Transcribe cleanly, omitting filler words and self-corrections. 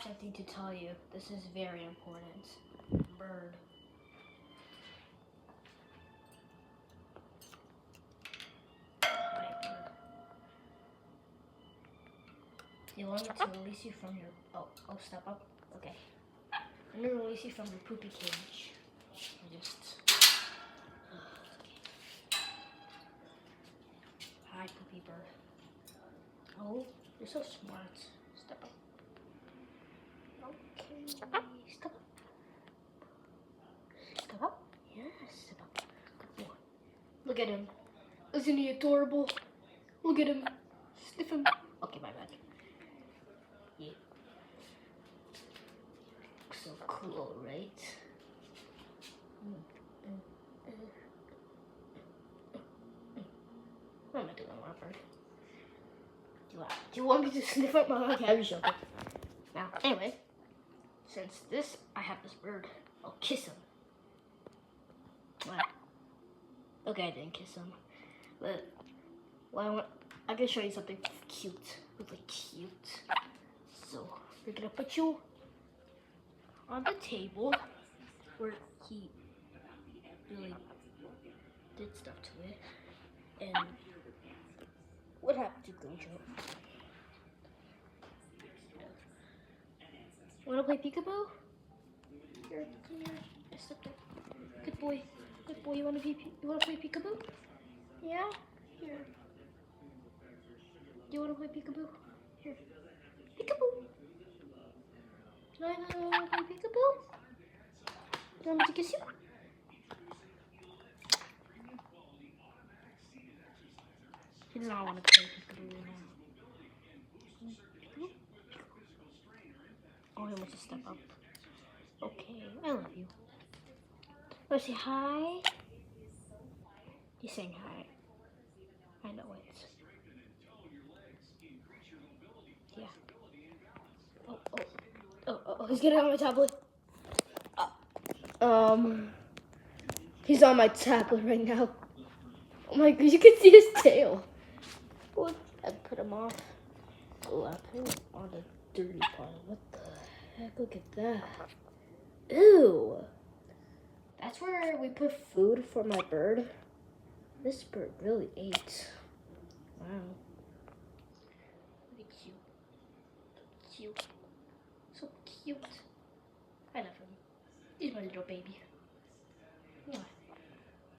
Something to tell you. This is very important. Bird. Hi, bird. You want me to release you from your... Oh, step up. Okay. I'm gonna release you from your poopy cage. Hi, poopy bird. Oh, you're so smart. Step up. Okay. Step up. Step up. Yes, step up. Good boy. Look at him. Isn't he adorable? Look at him. Sniff him. Okay, my bad. Yeah. So cool, right? What am I doing, Robert? Do you want me to sniff up my cabbage shelter? Now, anyway, since I have this bird, I'll kiss him. What? Okay, I didn't kiss him, but I'm gonna show you something cute. Really cute. So we're gonna put you on the table where he really did stuff to it. And what happened to Gojo? Wanna play peekaboo? Here, come here. Just up there. Good boy. Good boy. You wanna play peekaboo? Yeah? Here. Do you wanna play peekaboo? Here. Peekaboo. No, wanna play peekaboo? Do you want me to kiss you? He does not want to play peekaboo right now. Oh, he wants to step up. Okay, I love you. Wanna say hi? He's saying hi. I know it. Yeah. Oh, he's getting on my tablet. He's on my tablet right now. Oh my god, you can see his tail. What? I put him off. Oh, I put him on the dirty part. What the heck? Look at that. Ew. That's where we put food for my bird. This bird really ate. Wow. Really cute. Cute. So cute. I love him. He's my little baby.